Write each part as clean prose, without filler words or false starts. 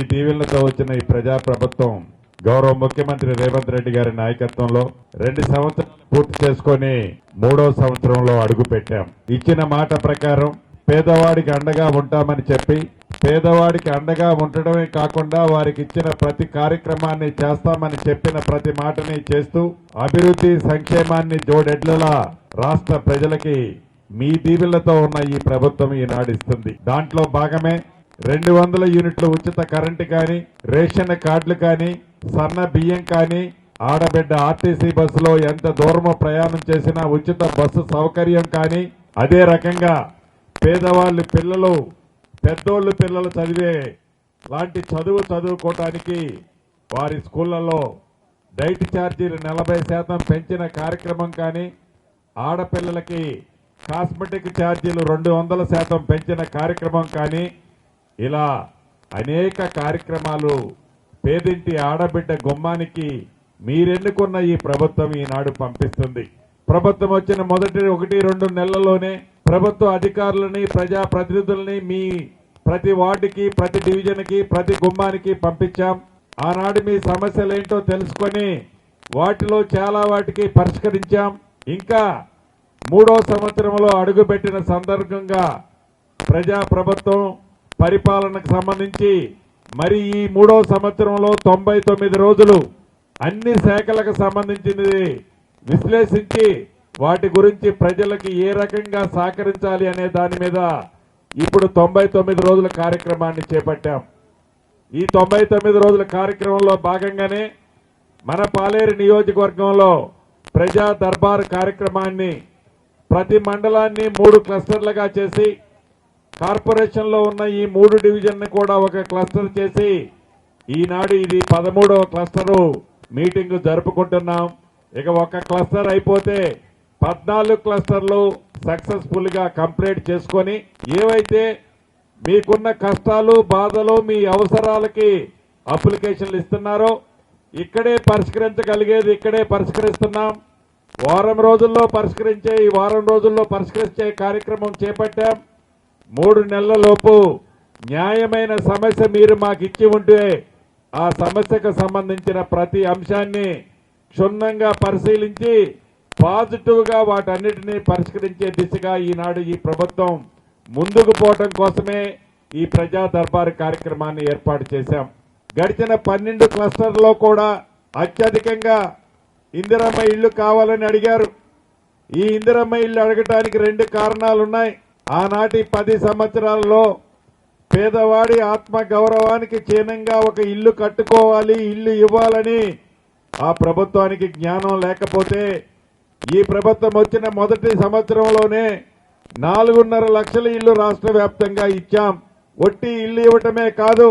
ఈ దీవెనలతో వచ్చిన ఈ ప్రజా ప్రభుత్వం గౌరవ ముఖ్యమంత్రి రేవంత్ రెడ్డి గారి నాయకత్వంలో 2 సంవత్సరాలు పూర్తి చేసుకొని 3వ సంవత్సరంలో అడుగు పెట్టాం. ఇచ్చిన మాట ప్రకారం పేదవాడికి అండగా ఉంటామని చెప్పి పేదవాడికి అండగా ఉండడమే కాకుండా వారికి ఇచ్చిన ప్రతి కార్యక్రమాన్ని చేస్తామని చెప్పిన ప్రతి మాటని చేస్తూ అభివృద్ధి సంక్షేమాన్ని జోడెడ్లలా రాష్ట్ర ప్రజలకి మీ దీవెనలతో ఉన్న ఈ ప్రభుత్వం ఈనాడు ఇస్తుంది. దాంట్లో భాగమే 200 యూనిట్ల ఉచిత కరెంటు కానీ, రేషన్ కార్డులు కానీ, సన్న బియ్యం కానీ, ఆడబిడ్డ ఆర్టీసీ బస్సులో ఎంత దూరమో ప్రయాణం చేసినా ఉచిత బస్సు సౌకర్యం కానీ, అదే రకంగా పేదవాళ్ళ పిల్లలు పెద్దోళ్ళు పిల్లలు చదివే లాంటి చదువుకోవటానికి వారి స్కూళ్లలో డైట్ ఛార్జీలు 40% పెంచిన కార్యక్రమం కానీ, ఆడపిల్లలకి కాస్మెటిక్ ఛార్జీలు 200% పెంచిన కార్యక్రమం కానీ, ఇలా అనేక కార్యక్రమాలు పేదింటి ఆడబిడ్డ గుమ్మానికి మీరెన్నుకున్న ఈ ప్రభుత్వం ఈనాడు పంపిస్తుంది. ప్రభుత్వం వచ్చిన మొదటి 1-2 నెలల్లోనే ప్రభుత్వ అధికారులని ప్రజాప్రతినిధులని మీ ప్రతి వార్డుకి, ప్రతి డివిజన్కి, ప్రతి గుమ్మానికి పంపించాం. ఆనాడు మీ సమస్యలేంటో తెలుసుకొని వాటిలో చాలా వాటికి పరిష్కరించాం. ఇంకా 3వ సంవత్సరంలో అడుగుపెట్టిన సందర్భంగా ప్రజా ప్రభుత్వం పరిపాలనకు సంబంధించి మరి ఈ 3వ సంవత్సరంలో 99 రోజులు అన్ని శాఖలకు సంబంధించినది విశ్లేషించి వాటి గురించి ప్రజలకి ఏ రకంగా సహకరించాలి అనే దాని మీద ఇప్పుడు 99 రోజుల కార్యక్రమాన్ని చేపట్టాం. ఈ 99 రోజుల కార్యక్రమంలో భాగంగానే మన పాలేరు నియోజకవర్గంలో ప్రజా దర్బార్ కార్యక్రమాన్ని ప్రతి మండలాన్ని 3 క్లస్టర్లుగా చేసి కార్పొరేషన్ లో ఉన్న ఈ 3 డివిజన్ కూడా ఒక క్లస్టర్ చేసి ఈనాడు ఇది 13వ క్లస్టరు మీటింగ్ జరుపుకుంటున్నాం. ఇక ఒక క్లస్టర్ అయిపోతే 14 క్లస్టర్లు సక్సెస్ఫుల్ గా కంప్లీట్ చేసుకొని ఏవైతే మీకున్న కష్టాలు బాధలు మీ అవసరాలకి అప్లికేషన్లు ఇస్తున్నారో ఇక్కడే పరిష్కరించగలిగేది ఇక్కడే పరిష్కరిస్తున్నాం. వారం రోజుల్లో పరిష్కరించే కార్యక్రమం చేపట్టాం. 3 నెలల లోపు న్యాయమైన సమస్య మీరు మాకు ఇచ్చి ఉంటే ఆ సమస్యకు సంబంధించిన ప్రతి అంశాన్ని క్షుణ్ణంగా పరిశీలించి పాజిటివ్ గా వాటన్నిటినీ పరిష్కరించే దిశగా ఈనాడు ఈ ప్రభుత్వం ముందుకు పోవటం కోసమే ఈ ప్రజా దర్బారు కార్యక్రమాన్ని ఏర్పాటు చేశాం. గడిచిన 12 క్లస్టర్లో కూడా అత్యధికంగా ఇందిరమ్మ ఇళ్లు కావాలని అడిగారు. ఈ ఇందిరమ్మ ఇళ్లు అడగటానికి 2 కారణాలున్నాయి. ఆనాటి 10 సంవత్సరాలలో పేదవాడి ఆత్మ గౌరవానికి చిహ్నంగా ఒక ఇల్లు కట్టుకోవాలి, ఇల్లు ఇవ్వాలని ఆ ప్రభుత్వానికి జ్ఞానం లేకపోతే ఈ ప్రభుత్వం వచ్చిన మొదటి సంవత్సరంలోనే 4.5 లక్షల ఇల్లు రాష్ట్ర వ్యాప్తంగా ఇచ్చాం. ఒట్టి ఇల్లు ఇవ్వటమే కాదు,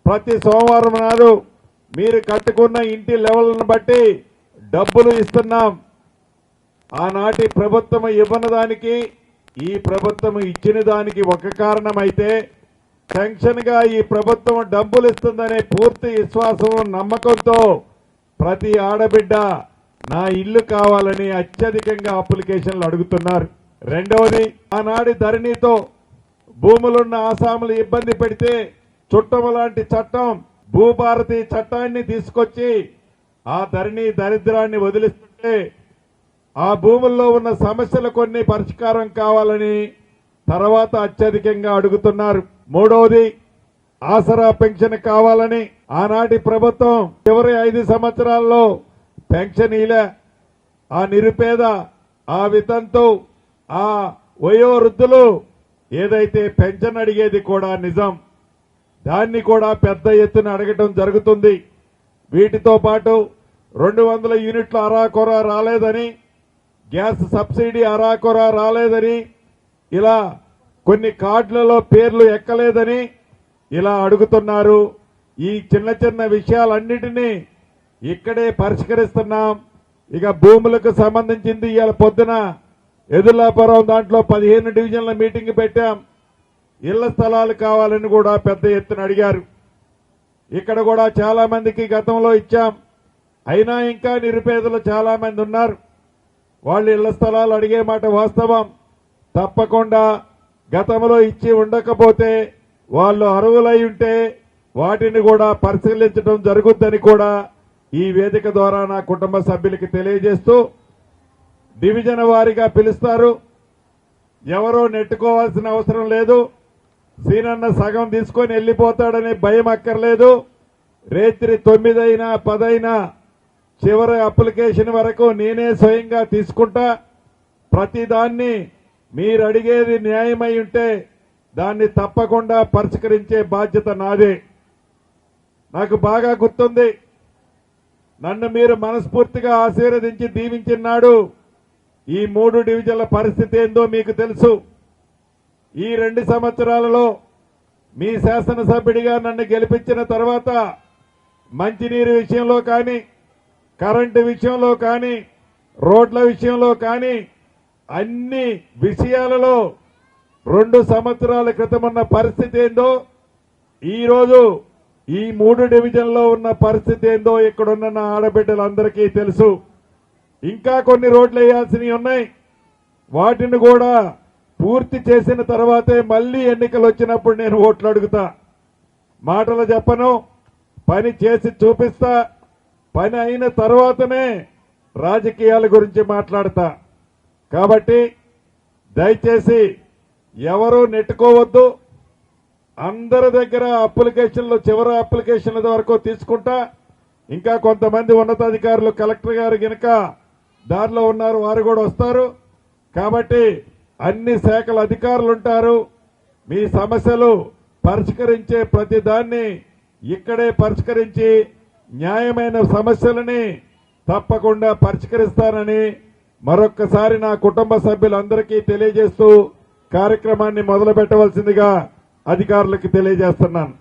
ప్రతి సోమవారం నాడు మీరు కట్టుకున్న ఇంటి లెవెల్ను బట్టి డబ్బులు ఇస్తున్నాం. ఆనాటి ప్రభుత్వం ఇవ్వని దానికి ఈ ప్రభుత్వం ఇచ్చిన దానికి ఒక కారణమైతే టెన్షన్ గా ఈ ప్రభుత్వం డబ్బులు ఇస్తుందనే పూర్తి విశ్వాసం నమ్మకంతో ప్రతి ఆడబిడ్డ నా ఇల్లు కావాలని అత్యధికంగా అప్లికేషన్లు అడుగుతున్నారు. రెండవది, ఆనాటి ధరణితో భూములున్న ఆసాములు ఇబ్బంది పెడితే చుట్టము లాంటి చట్టం భూభారతి చట్టాన్ని తీసుకొచ్చి ఆ ధరణి దరిద్రాన్ని వదిలిస్తుంటే ఆ భూముల్లో ఉన్న సమస్యలు కొన్ని పరిష్కారం కావాలని తర్వాత అత్యధికంగా అడుగుతున్నారు. మూడవది, ఆసరా పెన్షన్ కావాలని ఆనాటి ప్రభుత్వం చివరి 5 సంవత్సరాల్లో పెన్షన్ ఇలా ఆ నిరుపేద, ఆ వితంతు, ఆ వయోవృద్ధులు ఏదైతే పెన్షన్ అడిగేది కూడా నిజం, దాన్ని కూడా పెద్ద ఎత్తున అడగటం జరుగుతుంది. వీటితో పాటు 200 యూనిట్ల అరాకొర రాలేదని, గ్యాస్ సబ్సిడీ అరాకొర రాలేదని, ఇలా కొన్ని కార్డులలో పేర్లు ఎక్కలేదని ఇలా అడుగుతున్నారు. ఈ చిన్న చిన్న విషయాలన్నిటినీ ఇక్కడే పరిష్కరిస్తున్నాం. ఇక భూములకు సంబంధించింది ఇవాళ పొద్దున ఎదులాపురం దాంట్లో 15 డివిజన్ల మీటింగ్ పెట్టాం. ఇళ్ల స్థలాలు కావాలని కూడా పెద్ద ఎత్తున అడిగారు. ఇక్కడ కూడా చాలా మందికి గతంలో ఇచ్చాం. అయినా ఇంకా నిరుపేదలు చాలా మంది ఉన్నారు. వాళ్ళు ఇళ్ల స్థలాలు అడిగే మాట వాస్తవం. తప్పకుండా గతంలో ఇచ్చి ఉండకపోతే వాళ్ళు అర్హులై ఉంటే వాటిని కూడా పరిశీలించడం జరుగుద్దని కూడా ఈ వేదిక ద్వారా నా కుటుంబ సభ్యులకి తెలియజేస్తూ డివిజన్ వారీగా పిలుస్తారు. ఎవరో నెట్టుకోవాల్సిన అవసరం లేదు. సీనన్న సగం తీసుకొని వెళ్ళిపోతాడనే భయం అక్కర్లేదు. రేత్రి 9 అయినా 10 అయినా చివరి అప్లికేషన్ వరకు నేనే స్వయంగా తీసుకుంటా. ప్రతిదాన్ని మీరు అడిగేది న్యాయమై ఉంటే దాన్ని తప్పకుండా పరిష్కరించే బాధ్యత నాదే. నాకు బాగా గుర్తుంది, నన్ను మీరు మనస్ఫూర్తిగా ఆశీర్వదించి దీవించినాడు. ఈ 3 డివిజన్ల పరిస్థితి ఏందో మీకు తెలుసు. ఈ 2 సంవత్సరాలలో మీ శాసనసభ్యుడిగా నన్ను గెలిపించిన తర్వాత మంచినీరు విషయంలో కానీ, కరెంటు విషయంలో కానీ, రోడ్ల విషయంలో కానీ అన్ని విషయాలలో 2 సంవత్సరాల క్రితం ఉన్న పరిస్థితి ఏందో ఈరోజు ఈ 3 డివిజన్లో ఉన్న పరిస్థితి ఏందో ఇక్కడున్న నా ఆడబిడ్డలందరికీ తెలుసు. ఇంకా కొన్ని రోడ్లు వేయాల్సినవి ఉన్నాయి. వాటిని కూడా పూర్తి చేసిన తర్వాతే మళ్లీ ఎన్నికలు వచ్చినప్పుడు నేను ఓట్లు అడుగుతా. మాటలు చెప్పను, పని చేసి చూపిస్తా. పని అయిన తర్వాతనే రాజకీయాల గురించి మాట్లాడతా. కాబట్టి దయచేసి ఎవరూ నెట్టుకోవద్దు. అందరి దగ్గర అప్లికేషన్లు చివరి అప్లికేషన్ల వరకు తీసుకుంటా. ఇంకా కొంతమంది ఉన్నతాధికారులు కలెక్టర్ గారు గనక దారిలో ఉన్నారు, వారు కూడా వస్తారు. కాబట్టి అన్ని శాఖల అధికారులు ఉంటారు. మీ సమస్యలు పరిష్కరించే ప్రతి దాన్ని ఇక్కడే పరిష్కరించి న్యాయమైన సమస్యలని తప్పకుండా పరిష్కరిస్తానని మరొక్కసారి నా కుటుంబ సభ్యులందరికీ తెలియజేస్తూ కార్యక్రమాన్ని మొదలు పెట్టవలసిందిగా అధికారులకు తెలియజేస్తున్నాను.